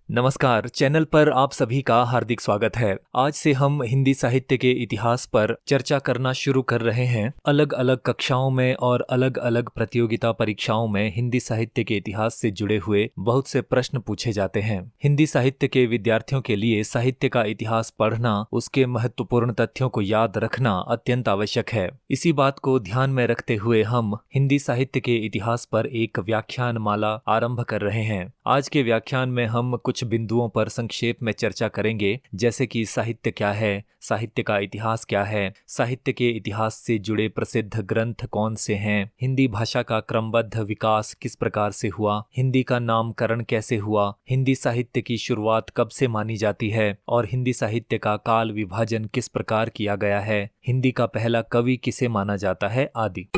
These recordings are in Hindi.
नमस्कार, चैनल पर आप सभी का हार्दिक स्वागत है। आज से हम हिंदी साहित्य के इतिहास पर चर्चा करना शुरू कर रहे हैं। अलग अलग कक्षाओं में और अलग अलग प्रतियोगिता परीक्षाओं में हिंदी साहित्य के इतिहास से जुड़े हुए बहुत से प्रश्न पूछे जाते हैं। हिंदी साहित्य के विद्यार्थियों के लिए साहित्य का इतिहास पढ़ना, उसके महत्वपूर्ण तथ्यों को याद रखना अत्यंत आवश्यक है। इसी बात को ध्यान में रखते हुए हम हिंदी साहित्य के इतिहास पर एक व्याख्यान माला आरंभ कर रहे हैं। आज के व्याख्यान में हम कुछ बिंदुओं पर संक्षेप में चर्चा करेंगे, जैसे कि साहित्य क्या है, साहित्य का इतिहास क्या है, साहित्य के इतिहास से जुड़े प्रसिद्ध ग्रंथ कौन से हैं, हिंदी भाषा का क्रमबद्ध विकास किस प्रकार से हुआ, हिंदी का नामकरण कैसे हुआ, हिंदी साहित्य की शुरुआत कब से मानी जाती है और हिंदी साहित्य का काल विभाजन किस प्रकार किया गया है, हिंदी का पहला कवि किसे माना जाता है आदि।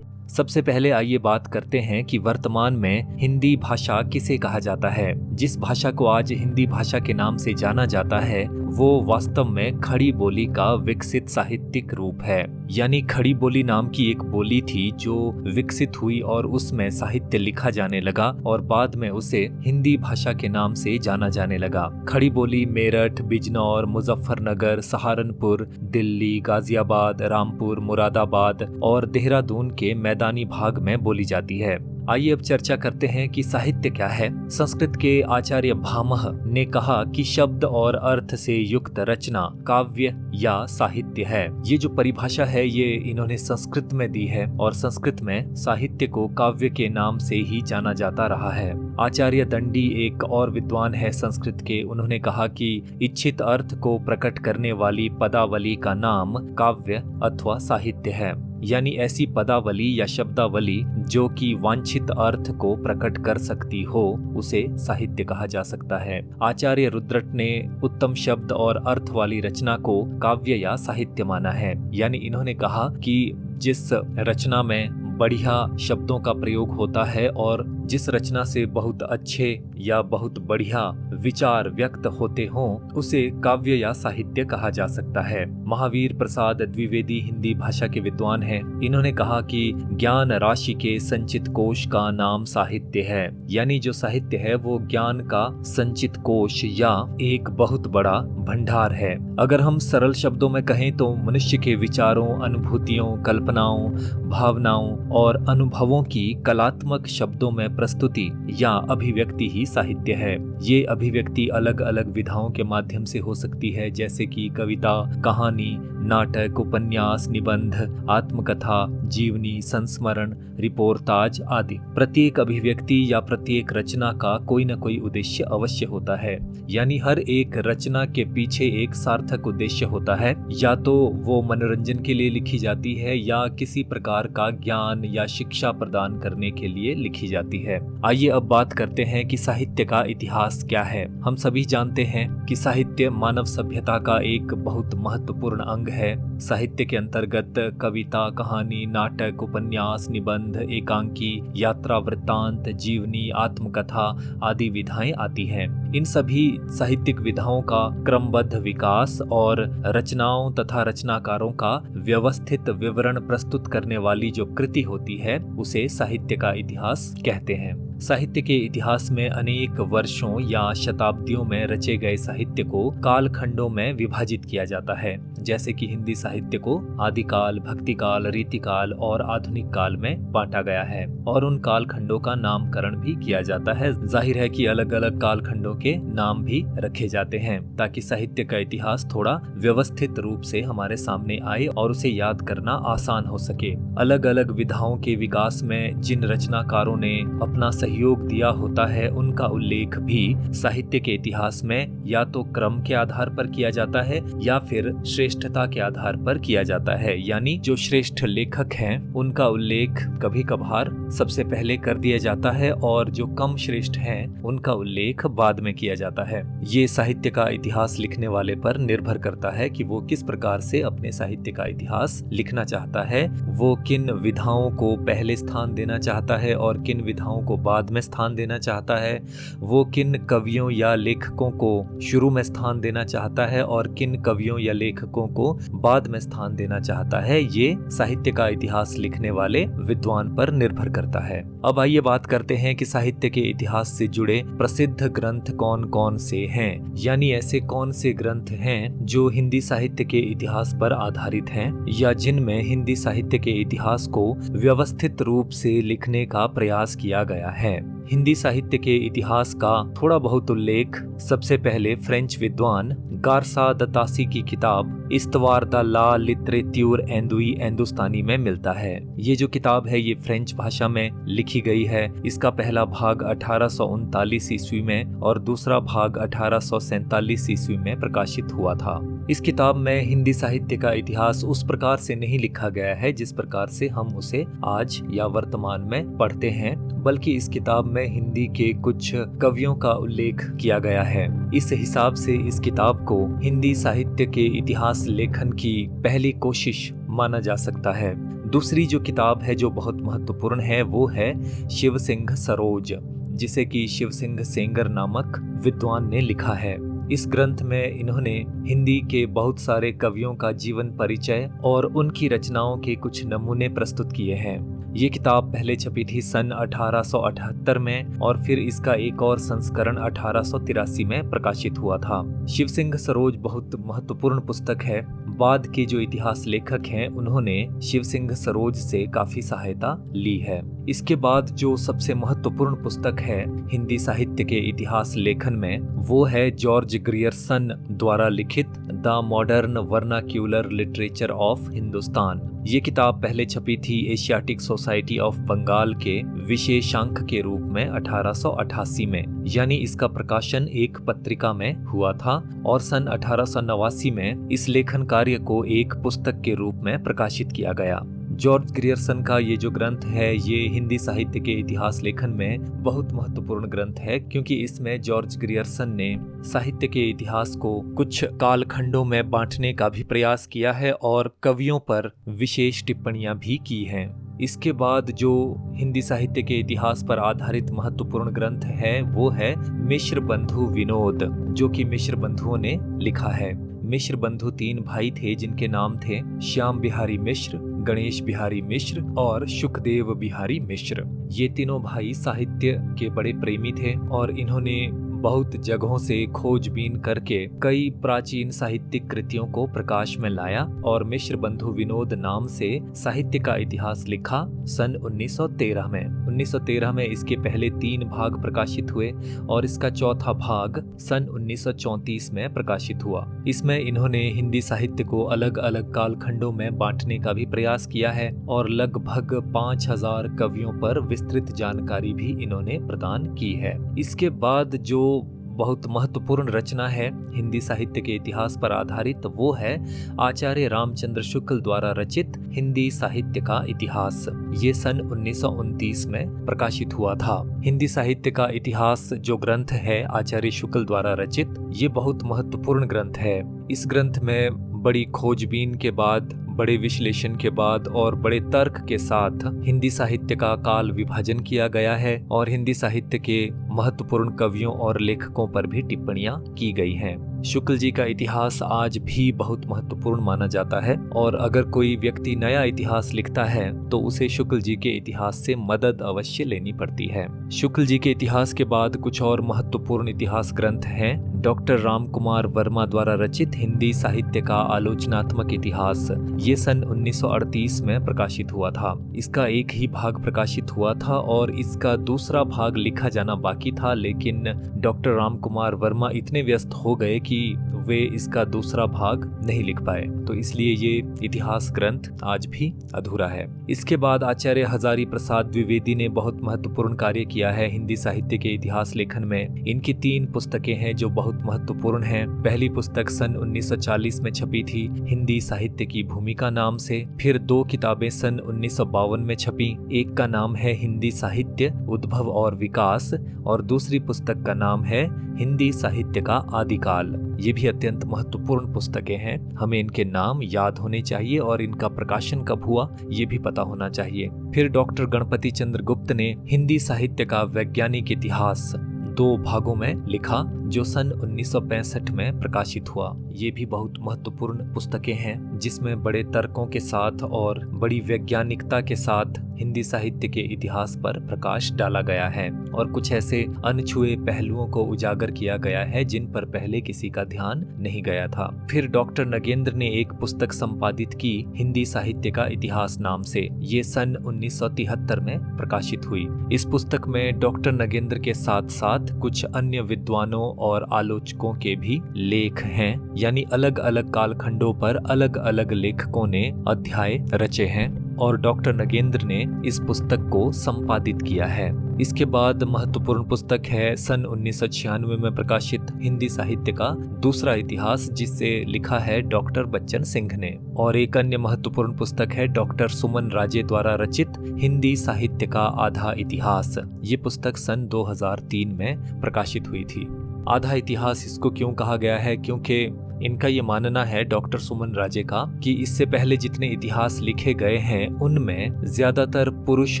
सबसे पहले आइए बात करते हैं कि वर्तमान में हिंदी भाषा किसे कहा जाता है। जिस भाषा को आज हिंदी भाषा के नाम से जाना जाता है वो वास्तव में खड़ी बोली का विकसित साहित्यिक रूप है। यानी खड़ी बोली नाम की एक बोली थी जो विकसित हुई और उसमें साहित्य लिखा जाने लगा और बाद में उसे हिंदी भाषा के नाम से जाना जाने लगा। खड़ी बोली मेरठ, बिजनौर, मुजफ्फरनगर, सहारनपुर, दिल्ली, गाजियाबाद, रामपुर, मुरादाबाद और देहरादून के मैदानी भाग में बोली जाती है। आइए अब चर्चा करते हैं कि साहित्य क्या है। संस्कृत के आचार्य भामह ने कहा कि शब्द और अर्थ से युक्त रचना काव्य या साहित्य है। ये जो परिभाषा है ये इन्होंने संस्कृत में दी है और संस्कृत में साहित्य को काव्य के नाम से ही जाना जाता रहा है। आचार्य दंडी एक और विद्वान है संस्कृत के, उन्होंने कहा कि इच्छित अर्थ को प्रकट करने वाली पदावली का नाम काव्य अथवा साहित्य है। यानी ऐसी पदावली या शब्दावली जो कि वांछित अर्थ को प्रकट कर सकती हो उसे साहित्य कहा जा सकता है। आचार्य रुद्रट ने उत्तम शब्द और अर्थ वाली रचना को काव्य या साहित्य माना है। यानी इन्होंने कहा कि जिस रचना में बढ़िया शब्दों का प्रयोग होता है और जिस रचना से बहुत अच्छे या बहुत बढ़िया विचार व्यक्त होते हों उसे काव्य या साहित्य कहा जा सकता है। महावीर प्रसाद द्विवेदी हिंदी भाषा के विद्वान हैं। इन्होंने कहा कि ज्ञान राशि के संचित कोश का नाम साहित्य है। यानी जो साहित्य है वो ज्ञान का संचित कोश या एक बहुत बड़ा भंडार है। अगर हम सरल शब्दों में कहें तो मनुष्य के विचारों, अनुभूतियों, कल्पनाओं, भावनाओं और अनुभवों की कलात्मक शब्दों में प्रस्तुति या अभिव्यक्ति ही साहित्य है। ये अभिव्यक्ति अलग अलग विधाओं के माध्यम से हो सकती है, जैसे कि कविता, कहानी, नाटक, उपन्यास, निबंध, आत्मकथा, जीवनी, संस्मरण, रिपोर्टाज आदि। प्रत्येक अभिव्यक्ति या प्रत्येक रचना का कोई न कोई उद्देश्य अवश्य होता है। यानी हर एक रचना के पीछे एक सार्थक उद्देश्य होता है। या तो वो मनोरंजन के लिए लिखी जाती है या किसी प्रकार का ज्ञान या शिक्षा प्रदान करने के लिए लिखी जाती है। आइए अब बात करते हैं कि साहित्य का इतिहास क्या है। हम सभी जानते हैं कि साहित्य मानव सभ्यता का एक बहुत महत्वपूर्ण अंग है। साहित्य के अंतर्गत कविता, कहानी, नाटक, उपन्यास, निबंध, एकांकी, यात्रा वृत्तांत, जीवनी, आत्मकथा आदि विधाएं आती हैं। इन सभी साहित्यिक विधाओं का क्रमबद्ध विकास और रचनाओं तथा रचनाकारों का व्यवस्थित विवरण प्रस्तुत करने वाली जो कृति होती है उसे साहित्य का इतिहास कहते हैं। साहित्य के इतिहास में अनेक वर्षों या शताब्दियों में रचे गए साहित्य को कालखंडों में विभाजित किया जाता है। जैसे कि हिंदी साहित्य को आदिकाल, भक्तिकाल, रीतिकाल और आधुनिक काल में बांटा गया है और उन कालखंडों का नामकरण भी किया जाता है। जाहिर है कि अलग अलग कालखंडों के नाम भी रखे जाते हैं ताकि साहित्य का इतिहास थोड़ा व्यवस्थित रूप से हमारे सामने आए और उसे याद करना आसान हो सके। अलग अलग विधाओं के विकास में जिन रचनाकारों ने अपना सहयोग दिया होता है उनका उल्लेख भी साहित्य के इतिहास में या तो क्रम के आधार पर किया जाता है या फिर श्रेष्ठता के आधार पर किया जाता है। यानी जो श्रेष्ठ लेखक हैं उनका उल्लेख कभी कभार सबसे पहले कर दिया जाता है और जो कम श्रेष्ठ हैं उनका उल्लेख बाद में किया जाता है। ये साहित्य का इतिहास लिखने वाले पर निर्भर करता है कि वो किस प्रकार से अपने साहित्य का इतिहास लिखना चाहता है, वो किन विधाओं को पहले स्थान देना चाहता है और किन विधाओं को बाद में स्थान देना चाहता है, वो किन कवियों या लेखकों को शुरू में स्थान देना चाहता है और किन कवियों या लेखकों पुस्तकों को बाद में स्थान देना चाहता है, ये साहित्य का इतिहास लिखने वाले विद्वान पर निर्भर करता है। अब आइए बात करते हैं कि साहित्य के इतिहास से जुड़े प्रसिद्ध ग्रंथ कौन कौन से हैं, यानी ऐसे कौन से ग्रंथ हैं जो हिंदी साहित्य के इतिहास पर आधारित हैं या जिनमें हिंदी साहित्य के इतिहास को व्यवस्थित रूप से लिखने का प्रयास किया गया है। हिंदी साहित्य के इतिहास का थोड़ा बहुत उल्लेख सबसे पहले फ्रेंच विद्वान गारसा द तासी की किताब इस्तवार द ला लिटरेट्यूर एंदुई एंदुस्तानी में मिलता है। ये जो किताब है ये फ्रेंच भाषा में लिखी गई है। इसका पहला भाग 1839 ईस्वी में और दूसरा भाग 1847 ईस्वी में प्रकाशित हुआ था। इस किताब में हिंदी साहित्य का इतिहास उस प्रकार से नहीं लिखा गया है जिस प्रकार से हम उसे आज या वर्तमान में पढ़ते हैं, बल्कि इस किताब में हिंदी के कुछ कवियों का उल्लेख किया गया है। इस हिसाब से इस किताब को हिंदी साहित्य के इतिहास लेखन की पहली कोशिश माना जा सकता है। दूसरी जो किताब है जो बहुत महत्वपूर्ण है वो है शिव सिंह सरोज, जिसे कि शिव सिंह सेंगर नामक विद्वान ने लिखा है। इस ग्रंथ में इन्होंने हिंदी के बहुत सारे कवियों का जीवन परिचय और उनकी रचनाओं के कुछ नमूने प्रस्तुत किए हैं। ये किताब पहले छपी थी सन 1878 में और फिर इसका एक और संस्करण 1883 में प्रकाशित हुआ था। शिव सिंह सरोज बहुत महत्वपूर्ण पुस्तक है। बाद के जो इतिहास लेखक हैं उन्होंने शिव सिंह सरोज से काफी सहायता ली है। इसके बाद जो सबसे महत्वपूर्ण पुस्तक है हिंदी साहित्य के इतिहास लेखन में वो है जॉर्ज ग्रियर्सन द्वारा लिखित the modern vernacular literature of Hindustan. ये किताब पहले छपी थी एशियाटिक सोसाइटी ऑफ बंगाल के विशेषांक के रूप में 1888 में, यानी इसका प्रकाशन एक पत्रिका में हुआ था और सन 1889 में इस लेखन कार्य को एक पुस्तक के रूप में प्रकाशित किया गया। जॉर्ज ग्रियर्सन का ये जो ग्रंथ है ये हिंदी साहित्य के इतिहास लेखन में बहुत महत्वपूर्ण ग्रंथ है, क्योंकि इसमें जॉर्ज ग्रियर्सन ने साहित्य के इतिहास को कुछ कालखंडों में बांटने का भी प्रयास किया है और कवियों पर विशेष टिप्पणियां भी की हैं। इसके बाद जो हिंदी साहित्य के इतिहास पर आधारित महत्वपूर्ण ग्रंथ है वो है मिश्र बंधु विनोद, जो कि मिश्र बंधुओं ने लिखा है। मिश्र बंधु 3 भाई थे जिनके नाम थे श्याम बिहारी मिश्र, गणेश बिहारी मिश्र और सुखदेव बिहारी मिश्र। ये तीनों भाई साहित्य के बड़े प्रेमी थे और इन्होंने बहुत जगहों से खोजबीन करके कई प्राचीन साहित्यिक कृतियों को प्रकाश में लाया और मिश्र बंधु विनोद नाम से साहित्य का इतिहास लिखा सन 1913 में। 1913 में इसके पहले 3 भाग प्रकाशित हुए और इसका चौथा भाग सन 1934 में प्रकाशित हुआ। इसमें इन्होंने हिंदी साहित्य को अलग अलग कालखंडों में बांटने का भी प्रयास किया है और लगभग 5000 कवियों पर विस्तृत जानकारी भी इन्होंने प्रदान की है। इसके बाद जो बहुत महत्वपूर्ण रचना है हिंदी साहित्य के इतिहास पर आधारित वो है आचार्य रामचंद्र शुक्ल द्वारा रचित हिंदी साहित्य का इतिहास। ये सन 1929 में प्रकाशित हुआ था। हिंदी साहित्य का इतिहास जो ग्रंथ है आचार्य शुक्ल द्वारा रचित, ये बहुत महत्वपूर्ण ग्रंथ है। इस ग्रंथ में बड़ी खोजबीन के बाद, बड़े विश्लेषण के बाद और बड़े तर्क के साथ हिंदी साहित्य का काल विभाजन किया गया है और हिंदी साहित्य के महत्वपूर्ण कवियों और लेखकों पर भी टिप्पणियां की गई हैं। शुक्ल जी का इतिहास आज भी बहुत महत्वपूर्ण माना जाता है और अगर कोई व्यक्ति नया इतिहास लिखता है तो उसे शुक्ल जी के इतिहास से मदद अवश्य लेनी पड़ती है। शुक्ल जी के इतिहास के बाद कुछ और महत्वपूर्ण इतिहास ग्रंथ हैं। डॉक्टर राम कुमार वर्मा द्वारा रचित हिंदी साहित्य का आलोचनात्मक इतिहास, ये सन 1938 में प्रकाशित हुआ था। इसका एक ही भाग प्रकाशित हुआ था और इसका दूसरा भाग लिखा जाना बाकी था, लेकिन डॉक्टर राम कुमार वर्मा इतने व्यस्त हो गए कि वे इसका दूसरा भाग नहीं लिख पाए, तो इसलिए ये इतिहास ग्रंथ आज भी अधूरा है। इसके बाद आचार्य हजारी प्रसाद द्विवेदी ने बहुत महत्वपूर्ण कार्य किया है हिंदी साहित्य के इतिहास लेखन में। इनकी 3 पुस्तकें हैं जो बहुत महत्वपूर्ण हैं। पहली पुस्तक सन 1940 में छपी थी हिंदी साहित्य की भूमिका नाम से। फिर 2 किताबें सन 1952 में छपी। एक का नाम है हिंदी साहित्य उद्भव और विकास और दूसरी पुस्तक का नाम है हिंदी साहित्य का आदिकाल। ये भी अत्यंत महत्वपूर्ण पुस्तकें हैं। हमें इनके नाम याद होने चाहिए और इनका प्रकाशन कब हुआ ये भी पता होना चाहिए। फिर डॉक्टर गणपति चंद्र गुप्त ने हिंदी साहित्य का वैज्ञानिक इतिहास 2 भागों में लिखा, जो सन 1965 में प्रकाशित हुआ। ये भी बहुत महत्वपूर्ण पुस्तकें हैं जिसमें बड़े तर्कों के साथ और बड़ी वैज्ञानिकता के साथ हिंदी साहित्य के इतिहास पर प्रकाश डाला गया है और कुछ ऐसे अनछुए पहलुओं को उजागर किया गया है जिन पर पहले किसी का ध्यान नहीं गया था। फिर डॉक्टर नगेंद्र ने एक पुस्तक संपादित की हिंदी साहित्य का इतिहास नाम से। ये सन 1973 में प्रकाशित हुई। इस पुस्तक में डॉक्टर नगेंद्र के साथ साथ कुछ अन्य विद्वानों और आलोचकों के भी लेख हैं, यानी अलग अलग कालखंडों पर अलग अलग लेखकों ने अध्याय रचे हैं और डॉक्टर नगेंद्र ने इस पुस्तक को संपादित किया है। इसके बाद महत्वपूर्ण पुस्तक है सन 1996 में प्रकाशित हिंदी साहित्य का दूसरा इतिहास, जिसे लिखा है डॉक्टर बच्चन सिंह ने। और एक अन्य महत्वपूर्ण पुस्तक है डॉक्टर सुमन राजे द्वारा रचित हिंदी साहित्य का आधा इतिहास। ये पुस्तक सन 2003 में प्रकाशित हुई थी। आधा इतिहास इसको क्यों कहा गया है? क्योंकि इनका ये मानना है, डॉक्टर सुमन राजे का, कि इससे पहले जितने इतिहास लिखे गए हैं उनमें ज्यादातर पुरुष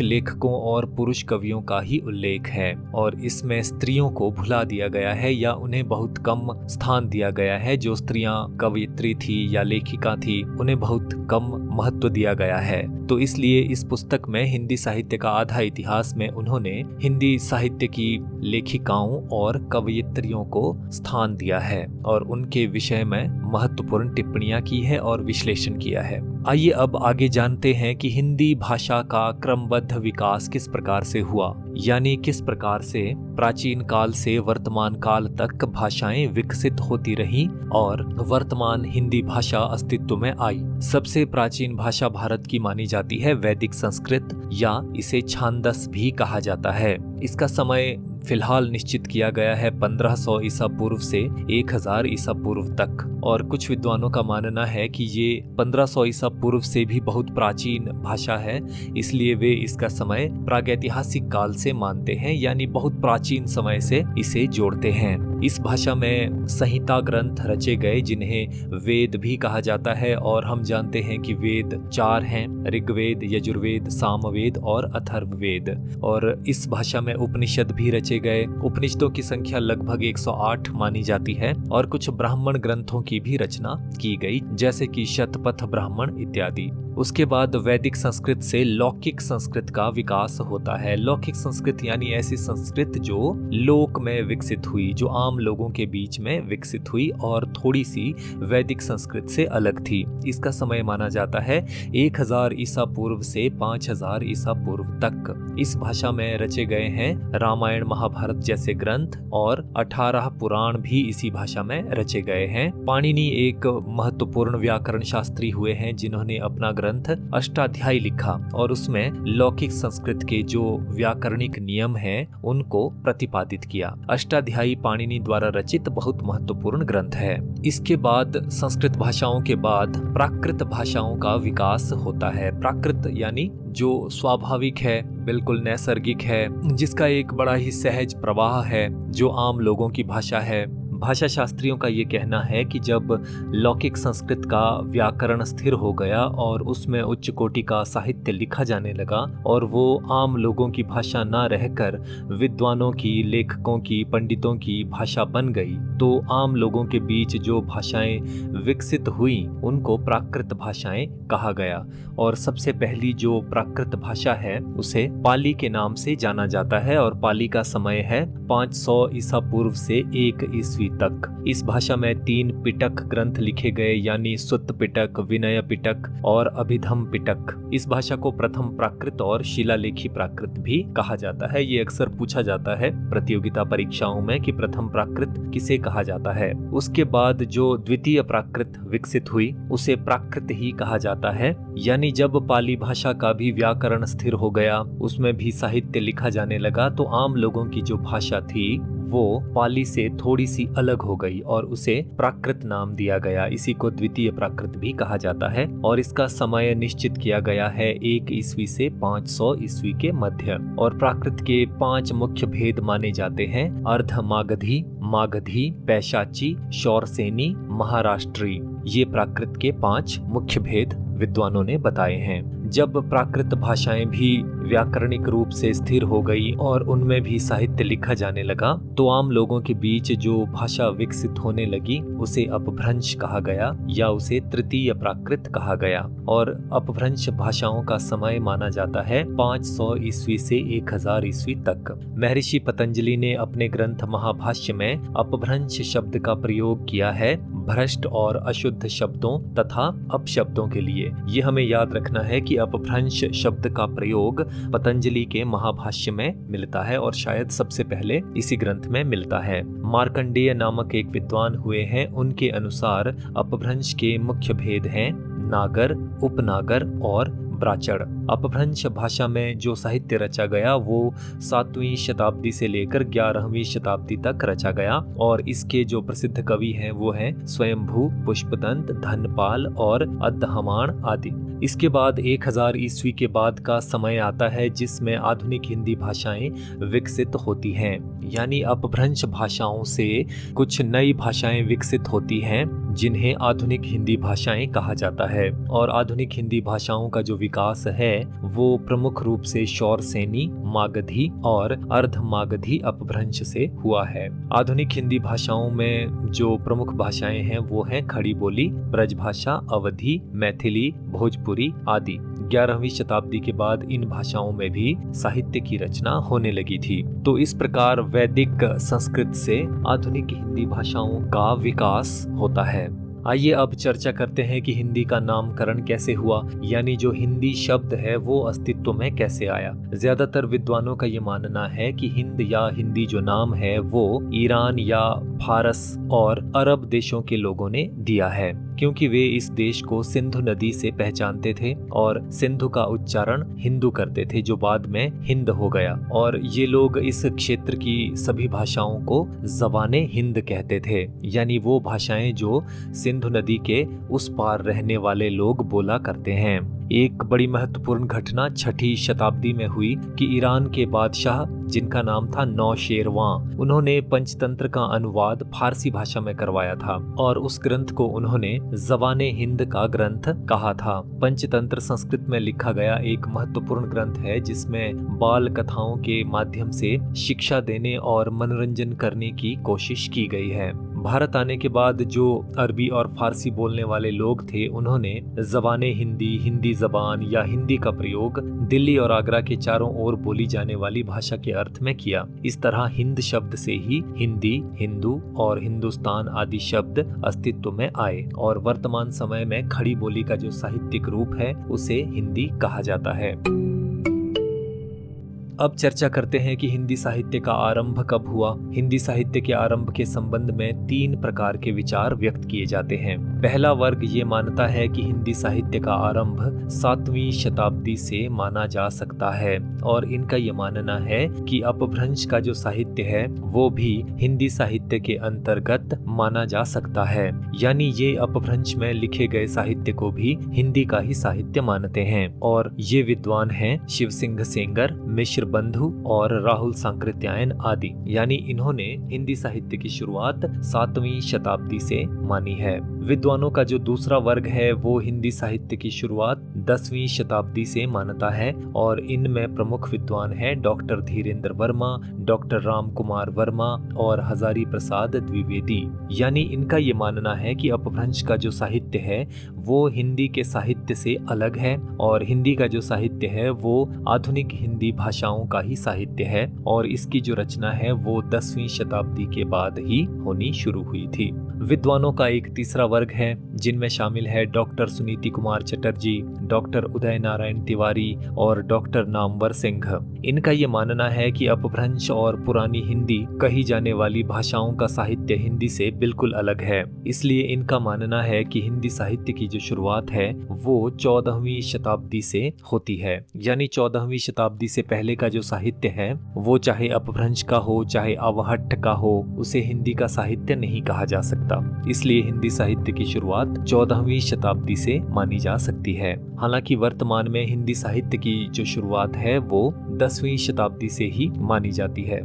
लेखकों और पुरुष कवियों का ही उल्लेख है और इसमें स्त्रियों को भुला दिया गया है या उन्हें बहुत कम स्थान दिया गया है। जो स्त्रियां कवयित्री थी या लेखिका थी उन्हें बहुत कम महत्व दिया गया है। तो इसलिए इस पुस्तक में हिंदी साहित्य का आधा इतिहास में उन्होंने हिंदी साहित्य की लेखिकाओं और कवयित्रियों को स्थान दिया है और उनके विषय में महत्वपूर्ण टिप्पणियां की है और विश्लेषण किया है। आइए अब आगे जानते हैं कि हिंदी भाषा का क्रमबद्ध विकास किस प्रकार से हुआ, यानी किस प्रकार से प्राचीन काल से वर्तमान काल तक भाषाएं विकसित होती रहीं और वर्तमान हिंदी भाषा अस्तित्व में आई। सबसे प्राचीन भाषा भारत की मानी जाती है वैदिक संस्कृत, या इसे छांदस भी कहा जाता है। इसका समय फिलहाल निश्चित किया गया है 1500 ईसा पूर्व से 1000 ईसा पूर्व तक, और कुछ विद्वानों का मानना है कि ये 1500 ईसा पूर्व से भी बहुत प्राचीन भाषा है, इसलिए वे इसका समय प्रागैतिहासिक काल से मानते हैं, यानी बहुत प्राचीन समय से इसे जोड़ते हैं। इस भाषा में संहिता ग्रंथ रचे गए जिन्हें वेद भी कहा जाता है और हम जानते हैं कि वेद 4 हैं, ऋग्वेद, यजुर्वेद, सामवेद और अथर्ववेद। और इस भाषा में उपनिषद भी रचे गए। उपनिषदों की संख्या लगभग 108 मानी जाती है और कुछ ब्राह्मण ग्रंथों की भी रचना की गई, जैसे कि शतपथ ब्राह्मण इत्यादि। उसके बाद वैदिक संस्कृत से लौकिक संस्कृत का विकास होता है। लौकिक संस्कृत यानी ऐसी संस्कृत जो लोक में विकसित हुई, जो आम लोगों के बीच में विकसित हुई और थोड़ी सी वैदिक संस्कृत से अलग थी। इसका समय माना जाता है 1000 ईसा पूर्व से 5000 ईसा पूर्व तक। इस भाषा में रचे गए हैं रामायण, महाभारत जैसे ग्रंथ और 18 पुराण भी इसी भाषा में रचे गए हैं। पाणिनि एक महत्वपूर्ण व्याकरण शास्त्री हुए हैं जिन्होंने अपना ग्रंथ अष्टाध्यायी लिखा और उसमें लौकिक संस्कृत के जो व्याकरणिक नियम हैं उनको प्रतिपादित किया। अष्टाध्यायी पाणिनि द्वारा रचित बहुत महत्वपूर्ण ग्रंथ है। इसके बाद संस्कृत भाषाओं के बाद प्राकृत भाषाओं का विकास होता है। प्राकृत यानी जो स्वाभाविक है, बिल्कुल नैसर्गिक है, जिसका एक बड़ा ही सहज प्रवाह है, जो आम लोगों की भाषा है। भाषा शास्त्रियों का ये कहना है कि जब लौकिक संस्कृत का व्याकरण स्थिर हो गया और उसमें उच्च कोटि का साहित्य लिखा जाने लगा और वो आम लोगों की भाषा ना रहकर विद्वानों की, लेखकों की, पंडितों की भाषा बन गई, तो आम लोगों के बीच जो भाषाएं विकसित हुई उनको प्राकृत भाषाएं कहा गया। और सबसे पहली जो प्राकृत भाषा है उसे पाली के नाम से जाना जाता है और पाली का समय है 500 ईसा पूर्व से 1 ईस्वी तक। इस भाषा में 3 पिटक ग्रंथ लिखे गए, यानी सुत्त पिटक, विनय पिटक और अभिधम पिटक। इस भाषा को प्रथम प्राकृत और शिलालेखी प्राकृत भी कहा जाता है। ये अक्सर पूछा जाता है प्रतियोगिता परीक्षाओं में कि प्रथम प्राकृत किसे कहा जाता है। उसके बाद जो द्वितीय प्राकृत विकसित हुई उसे प्राकृत ही कहा जाता है, यानी जब पाली भाषा का भी व्याकरण स्थिर हो गया, उसमें भी साहित्य लिखा जाने लगा, तो आम लोगों की जो भाषा थी वो पाली से थोड़ी सी अलग हो गई और उसे प्राकृत नाम दिया गया। इसी को द्वितीय प्राकृत भी कहा जाता है और इसका समय निश्चित किया गया है 1 ईस्वी से 500 ईस्वी के मध्य। और प्राकृत के 5 मुख्य भेद माने जाते हैं: अर्ध मागधी, मागधी, पैशाची, शौरसेनी, महाराष्ट्री। ये प्राकृत के 5 मुख्य भेद विद्वानों ने बताए हैं। जब प्राकृत भाषाएं भी व्याकरणिक रूप से स्थिर हो गई और उनमें भी साहित्य लिखा जाने लगा, तो आम लोगों के बीच जो भाषा विकसित होने लगी उसे अपभ्रंश कहा गया या उसे तृतीय प्राकृत कहा गया। और अपभ्रंश भाषाओं का समय माना जाता है 500 ईस्वी से 1000 ईस्वी तक। महर्षि पतंजलि ने अपने ग्रंथ महाभाष्य में अपभ्रंश शब्द का प्रयोग किया है भ्रष्ट और अशुद्ध शब्दों तथा अपशब्दों के लिए। ये हमें याद रखना है कि अपभ्रंश शब्द का प्रयोग पतंजलि के महाभाष्य में मिलता है और शायद सबसे पहले इसी ग्रंथ में मिलता है। मार्कंडेय नामक एक विद्वान हुए हैं, उनके अनुसार अपभ्रंश के मुख्य भेद हैं नागर, उपनागर और प्राचड़। अपभ्रंश भाषा में जो साहित्य रचा गया वो 7वीं शताब्दी से लेकर 11वीं शताब्दी तक रचा गया और इसके जो प्रसिद्ध कवि हैं वो हैं स्वयंभू, पुष्पदंत, धनपाल और अद्धहमाण आदि। इसके बाद 1000 ईस्वी के बाद का समय आता है जिसमें आधुनिक हिंदी भाषाएं विकसित होती हैं, यानी अपभ्रंश भाषाओं से कुछ नई भाषाएं विकसित होती हैं जिन्हें आधुनिक हिंदी भाषाएं कहा जाता है। और आधुनिक हिंदी भाषाओं का जो विकास है वो प्रमुख रूप से शौरसेनी, मागधी और अर्धमागधी अपभ्रंश से हुआ है। आधुनिक हिंदी भाषाओं में जो प्रमुख भाषाएं हैं वो हैं खड़ी बोली, ब्रजभाषा, अवधी, मैथिली, भोजपुरी आदि। 11वीं शताब्दी के बाद इन भाषाओं में भी साहित्य की रचना होने लगी थी। तो इस प्रकार वैदिक संस्कृत से आधुनिक हिंदी भाषाओं का विकास होता है। आइए अब चर्चा करते हैं कि हिंदी का नामकरण कैसे हुआ, यानी जो हिंदी शब्द है वो अस्तित्व में कैसे आया। ज्यादातर विद्वानों का ये मानना है कि हिंद या हिंदी जो नाम है वो ईरान या फारस और अरब देशों के लोगों ने दिया है, क्योंकि वे इस देश को सिंधु नदी से पहचानते थे और सिंधु का उच्चारण हिंदू करते थे जो बाद में हिंद हो गया। और ये लोग इस क्षेत्र की सभी भाषाओं को ज़बाने हिंद कहते थे, यानी वो भाषाएं जो सिंधु नदी के उस पार रहने वाले लोग बोला करते हैं। एक बड़ी महत्वपूर्ण घटना 6ठी शताब्दी में हुई कि ईरान के बादशाह जिनका नाम था नौशेरवां, उन्होंने पंचतंत्र का अनुवाद फारसी भाषा में करवाया था और उस ग्रंथ को उन्होंने ज़बाने हिंद का ग्रंथ कहा था। पंचतंत्र संस्कृत में लिखा गया एक महत्वपूर्ण ग्रंथ है जिसमें बाल कथाओं के माध्यम से शिक्षा देने और मनोरंजन करने की कोशिश की गई है। भारत आने के बाद जो अरबी और फारसी बोलने वाले लोग थे उन्होंने ज़बाने हिंदी, हिंदी ज़बान या हिंदी का प्रयोग दिल्ली और आगरा के चारों ओर बोली जाने वाली भाषा के अर्थ में किया। इस तरह हिंद शब्द से ही हिंदी, हिंदू और हिंदुस्तान आदि शब्द अस्तित्व में आए और वर्तमान समय में खड़ी बोली का जो साहित्यिक रूप है उसे हिंदी कहा जाता है। अब चर्चा करते हैं कि हिंदी साहित्य का आरंभ कब हुआ। हिंदी साहित्य के आरंभ के संबंध में 3 प्रकार के विचार व्यक्त किए जाते हैं। पहला वर्ग ये मानता है कि हिंदी साहित्य का आरंभ 7वीं शताब्दी से माना जा सकता है और इनका ये मानना है कि अपभ्रंश का जो साहित्य है वो भी हिंदी साहित्य के अंतर्गत माना जा सकता है, यानी ये अपभ्रंश में लिखे गए साहित्य को भी हिंदी का ही साहित्य मानते हैं। और ये विद्वान हैं शिव सिंह सेंगर, मिश्र बंधु और राहुल सांकृत्यायन आदि, यानी इन्होंने हिंदी साहित्य की शुरुआत 7वीं शताब्दी से मानी है। विद्वानों का जो दूसरा वर्ग है वो हिंदी साहित्य की शुरुआत 10वीं शताब्दी से मानता है और इनमें प्रमुख विद्वान हैं डॉक्टर धीरेन्द्र वर्मा, डॉक्टर राम कुमार वर्मा और हजारी प्रसाद द्विवेदी। यानी इनका ये मानना है कि अपभ्रंश का जो साहित्य है वो हिंदी के साहित्य से अलग है और हिंदी का जो साहित्य है वो आधुनिक हिंदी भाषाओं का ही साहित्य है और इसकी जो रचना है वो 10वीं शताब्दी के बाद ही होनी शुरू हुई थी। विद्वानों का एक तीसरा वर्ग है जिनमें शामिल है डॉक्टर सुनीति कुमार चटर्जी, डॉक्टर उदय नारायण तिवारी और डॉक्टर नामवर सिंह। इनका ये मानना है कि अपभ्रंश और पुरानी हिंदी कही जाने वाली भाषाओं का साहित्य हिंदी से बिल्कुल अलग है। इसलिए इनका मानना है कि हिंदी साहित्य की जो शुरुआत है वो 14वीं शताब्दी से होती है, यानी 14वीं शताब्दी से पहले का जो साहित्य है वो चाहे अपभ्रंश का हो चाहे अवहट्ठ का हो, उसे हिंदी का साहित्य नहीं कहा जा सकता। इसलिए हिंदी साहित्य की शुरुआत 14वीं शताब्दी से मानी जा सकती है। हालांकि वर्तमान में हिंदी साहित्य की जो शुरुआत है वो 10वीं शताब्दी से ही मानी जाती है।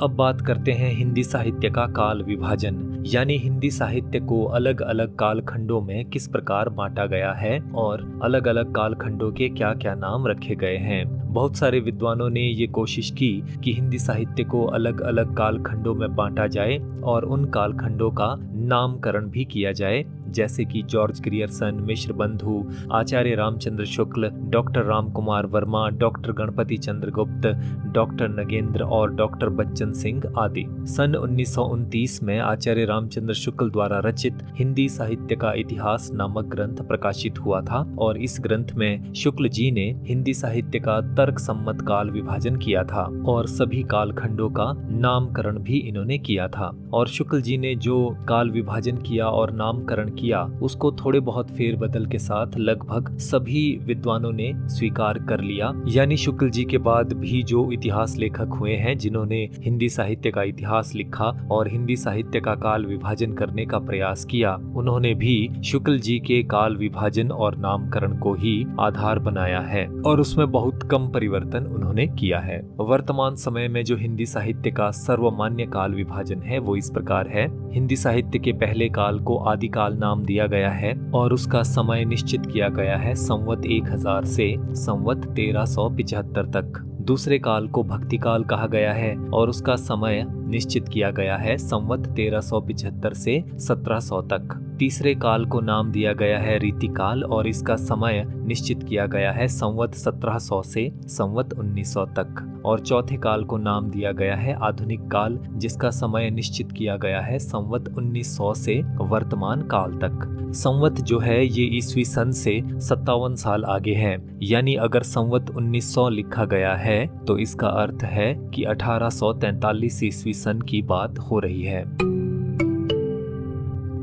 अब बात करते हैं हिंदी साहित्य का काल विभाजन, यानी हिंदी साहित्य को अलग अलग कालखंडों में किस प्रकार बांटा गया है और अलग अलग कालखंडों के क्या क्या नाम रखे गए हैं। बहुत सारे विद्वानों ने ये कोशिश की कि हिंदी साहित्य को अलग अलग कालखंडों में बांटा जाए और उन कालखंडों का नामकरण भी किया जाए, जैसे कि जॉर्ज ग्रियर्सन, मिश्र बंधु, आचार्य रामचंद्र शुक्ल, डॉक्टर राम कुमार वर्मा, डॉक्टर गणपति चंद्र गुप्त, डॉक्टर नगेंद्र और डॉक्टर बच्चन सिंह आदि। सन 1929 में आचार्य रामचंद्र शुक्ल द्वारा रचित हिंदी साहित्य का इतिहास नामक ग्रंथ प्रकाशित हुआ था और इस ग्रंथ में शुक्ल जी ने हिंदी साहित्य का तर्क सम्मत काल विभाजन किया था और सभी कालखंडों का नामकरण भी इन्होंने किया था। और शुक्ल जी ने जो काल विभाजन किया और नामकरण किया उसको थोड़े बहुत फेरबदल के साथ लगभग सभी विद्वानों ने स्वीकार कर लिया। यानी शुक्ल जी के बाद भी जो इतिहास लेखक हुए हैं जिन्होंने हिंदी साहित्य का इतिहास लिखा और हिंदी साहित्य का काल विभाजन करने का प्रयास किया, उन्होंने भी शुक्ल जी के काल विभाजन और नामकरण को ही आधार बनाया है और उसमें बहुत कम परिवर्तन उन्होंने किया है। वर्तमान समय में जो हिंदी साहित्य का सर्वमान्य काल विभाजन है वो इस प्रकार है। हिंदी साहित्य के पहले काल को आदिकाल नाम दिया गया है और उसका समय निश्चित किया गया है संवत 1000 से संवत 1375 तक। दूसरे काल को भक्ति काल कहा गया है और उसका समय निश्चित किया गया है संवत 1375 से 1700 तक। तीसरे काल को नाम दिया गया है रीतिकाल और इसका समय निश्चित किया गया है संवत 1700 से संवत 1900 तक। और चौथे काल को नाम दिया गया है आधुनिक काल, जिसका समय निश्चित किया गया है संवत 1900 से वर्तमान काल तक। संवत जो है ये ईस्वी सन से 57 साल आगे है, यानी अगर संवत 1900 लिखा गया है तो इसका अर्थ है कि 1843 ईस्वी सन की बात हो रही है।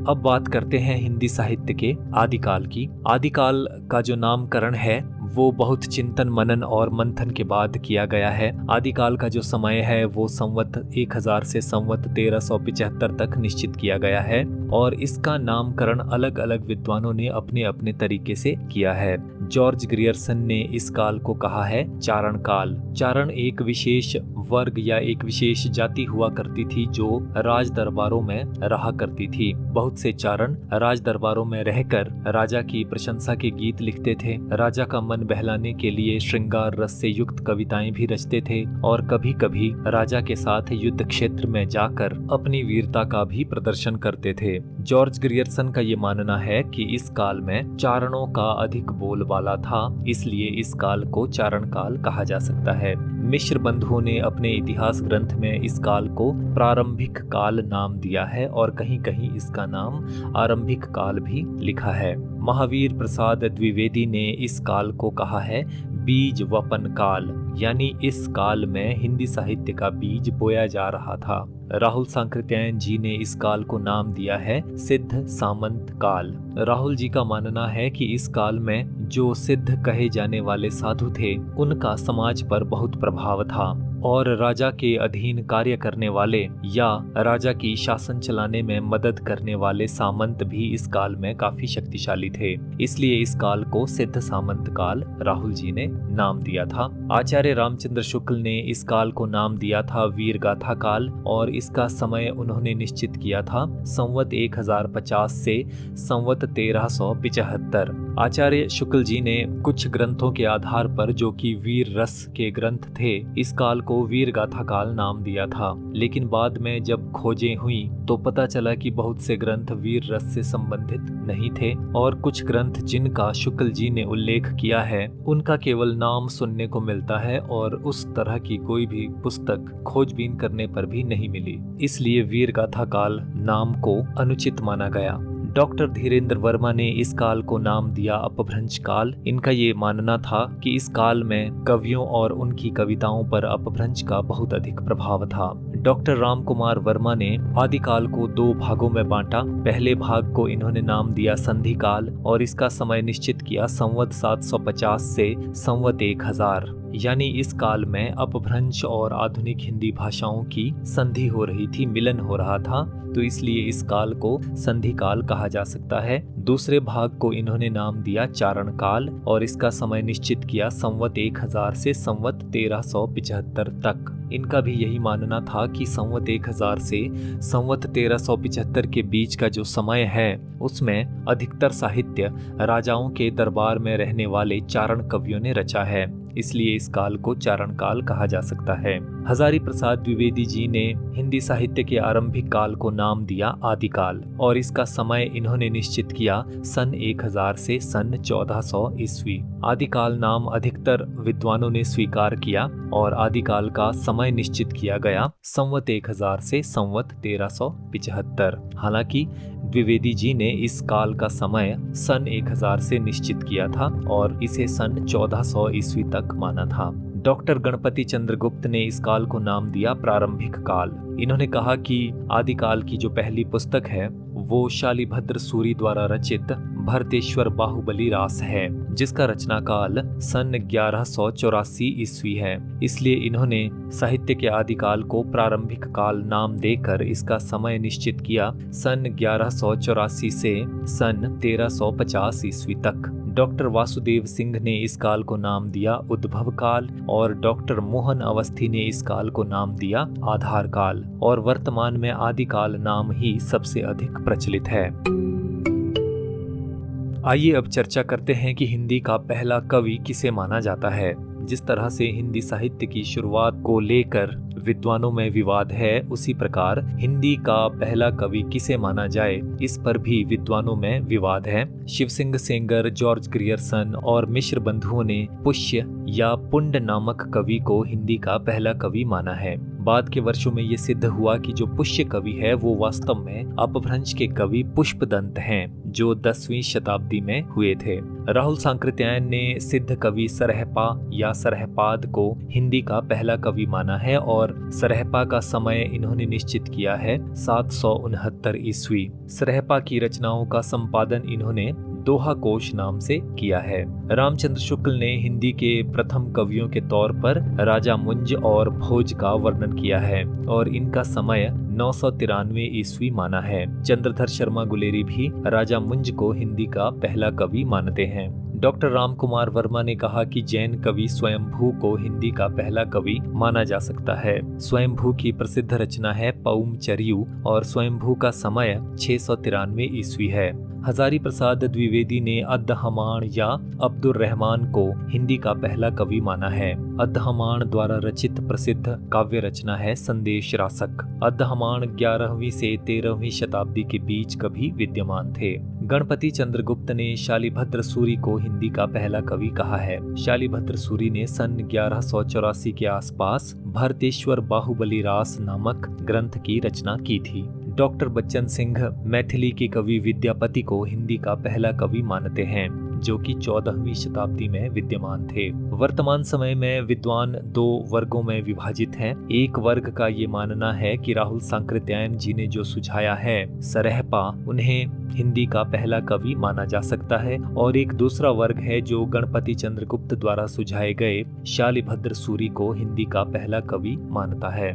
अब बात करते हैं हिंदी साहित्य के आदिकाल की। आदिकाल का जो नामकरण है वो बहुत चिंतन मनन और मंथन के बाद किया गया है। आदिकाल का जो समय है वो संवत 1000 से संवत 1375 तक निश्चित किया गया है और इसका नामकरण अलग अलग विद्वानों ने अपने अपने तरीके से किया है। जॉर्ज ग्रियर्सन ने इस काल को कहा है चारण काल। चारण एक विशेष वर्ग या एक विशेष जाति हुआ करती थी जो राज दरबारों में रहा करती थी। बहुत से चारण राज दरबारों में रहकर राजा की प्रशंसा के गीत लिखते थे, राजा का मन बहलाने के लिए श्रृंगार रस से युक्त कविताएं भी रचते थे और कभी कभी राजा के साथ युद्ध क्षेत्र में जाकर अपनी वीरता का भी प्रदर्शन करते थे। जॉर्ज ग्रियर्सन का ये मानना है कि इस काल में चारणों का अधिक बोलबाला था, इसलिए इस काल को चारण काल कहा जा सकता है। मिश्र बंधुओं ने अपने इतिहास ग्रंथ में इस काल को प्रारंभिक काल नाम दिया है और कहीं कहीं इसका नाम आरंभिक काल भी लिखा है। महावीर प्रसाद द्विवेदी ने इस काल को कहा है बीज वपन काल, यानी इस काल में हिंदी साहित्य का बीज बोया जा रहा था। राहुल सांकृत्यायन जी ने इस काल को नाम दिया है सिद्ध सामंत काल। राहुल जी का मानना है कि इस काल में जो सिद्ध कहे जाने वाले साधु थे उनका समाज पर बहुत प्रभाव था और राजा के अधीन कार्य करने वाले या राजा की शासन चलाने में मदद करने वाले सामंत भी इस काल में काफी शक्तिशाली थे, इसलिए इस काल को सिद्ध सामंत काल राहुल जी ने नाम दिया था। आचार्य रामचंद्र शुक्ल ने इस काल को नाम दिया था वीर गाथा काल और इसका समय उन्होंने निश्चित किया था संवत 1050 से संवत 1375। आचार्य शुक्ल जी ने कुछ ग्रंथों के आधार पर, जो कि वीर रस के ग्रंथ थे, इस काल को वीर गाथा काल नाम दिया था, लेकिन बाद में जब खोजें हुई तो पता चला कि बहुत से ग्रंथ वीर रस से संबंधित नहीं थे और कुछ ग्रंथ जिनका शुक्ल जी ने उल्लेख किया है उनका केवल नाम सुनने को मिलता है और उस तरह की कोई भी पुस्तक खोजबीन करने पर भी नहीं मिली, इसलिए वीर गाथा काल नाम को अनुचित माना गया। डॉक्टर धीरेन्द्र वर्मा ने इस काल को नाम दिया अपभ्रंश काल। इनका ये मानना था कि इस काल में कवियों और उनकी कविताओं पर अपभ्रंश का बहुत अधिक प्रभाव था। डॉक्टर राम कुमार वर्मा ने आदिकाल को 2 भागों में बांटा। पहले भाग को इन्होंने नाम दिया संधि काल और इसका समय निश्चित किया संवत 750 से संवत 1000, यानी इस काल में अपभ्रंश और आधुनिक हिंदी भाषाओं की संधि हो रही थी, मिलन हो रहा था, तो इसलिए इस काल को संधि काल कहा जा सकता है। दूसरे भाग को इन्होंने नाम दिया चारण काल और इसका समय निश्चित किया संवत 1000 से संवत 1375 तक। इनका भी यही मानना था कि संवत 1000 से संवत 1375 के बीच का जो समय है उसमें अधिकतर साहित्य राजाओं के दरबार में रहने वाले चारण कवियों ने रचा है, इसलिए इस काल को चारण काल कहा जा सकता है। हजारी प्रसाद द्विवेदी जी ने हिंदी साहित्य के आरंभिक काल को नाम दिया आदिकाल और इसका समय इन्होंने निश्चित किया सन 1000 से सन 1400 ईस्वी। आदिकाल नाम अधिकतर विद्वानों ने स्वीकार किया और आदिकाल का समय निश्चित किया गया संवत 1000 से संवत 1375। हालांकि द्विवेदी जी ने इस काल का समय सन 1000 से निश्चित किया था और इसे सन 1400 ईस्वी तक माना था। डॉक्टर गणपति चंद्रगुप्त ने इस काल को नाम दिया प्रारंभिक काल। इन्होंने कहा कि आदिकाल की जो पहली पुस्तक है वो शालिभद्र सूरी द्वारा रचित भरतेश्वर बाहुबली रास है, जिसका रचना काल सन 1184 ईस्वी है। इसलिए इन्होंने साहित्य के आदिकाल को प्रारंभिक काल नाम देकर इसका समय निश्चित किया सन 1184 से सन 1350 ईस्वी तक। डॉक्टर वासुदेव सिंह ने इस काल को नाम दिया उद्भव काल और डॉक्टर मोहन अवस्थी ने इस काल को नाम दिया आधार काल और वर्तमान में आदिकाल नाम ही सबसे अधिक प्रचलित है। आइए अब चर्चा करते हैं कि हिंदी का पहला कवि किसे माना जाता है। जिस तरह से हिंदी साहित्य की शुरुआत को लेकर विद्वानों में विवाद है, उसी प्रकार हिंदी का पहला कवि किसे माना जाए इस पर भी विद्वानों में विवाद है। शिवसिंह सेंगर, जॉर्ज ग्रियर्सन और मिश्र बंधुओं ने पुष्य या पुंड नामक कवि को हिंदी का पहला कवि माना है। बाद के वर्षों में ये सिद्ध हुआ कि जो पुष्य कवि है वो वास्तव में अपभ्रंश के कवि पुष्पदंत हैं, जो 10वीं शताब्दी में हुए थे। राहुल सांकृत्यायन ने सिद्ध कवि सरहपा या सरहपाद को हिंदी का पहला कवि माना है और सरहपा का समय इन्होंने निश्चित किया है 769 ईस्वी। सरहपा की रचनाओं का संपादन इन्होंने दोहा कोश नाम से किया है। रामचंद्र शुक्ल ने हिंदी के प्रथम कवियों के तौर पर राजा मुंज और भोज का वर्णन किया है और इनका समय 993 ईस्वी माना है। चंद्रधर शर्मा गुलेरी भी राजा मुंज को हिंदी का पहला कवि मानते हैं। डॉक्टर राम कुमार वर्मा ने कहा कि जैन कवि स्वयंभू को हिंदी का पहला कवि माना जा सकता है। स्वयंभू की प्रसिद्ध रचना है पौम चरियु और स्वयंभू का समय 693 ईस्वी है। हजारी प्रसाद द्विवेदी ने अद्दहमाण या अब्दुर रहमान को हिंदी का पहला कवि माना है। अद्दहमाण द्वारा रचित प्रसिद्ध काव्य रचना है संदेश रासक। अद्दहमाण 11वीं से 13वीं शताब्दी के बीच कभी विद्यमान थे। गणपति चंद्रगुप्त ने शालिभद्र सूरी को हिंदी का पहला कवि कहा है। शालिभद्र सूरी ने सन 1184 के आसपास भरतेश्वर बाहुबली रास नामक ग्रंथ की रचना की थी। डॉक्टर बच्चन सिंह मैथिली के कवि विद्यापति को हिंदी का पहला कवि मानते हैं, जो कि 14वीं शताब्दी में विद्यमान थे। वर्तमान समय में विद्वान दो वर्गों में विभाजित हैं। एक वर्ग का ये मानना है कि राहुल सांकृत्यायन जी ने जो सुझाया है सरहपा, उन्हें हिंदी का पहला कवि माना जा सकता है और एक दूसरा वर्ग है जो गणपति चंद्रगुप्त द्वारा सुझाए गए शालिभद्र सूरी को हिंदी का पहला कवि मानता है।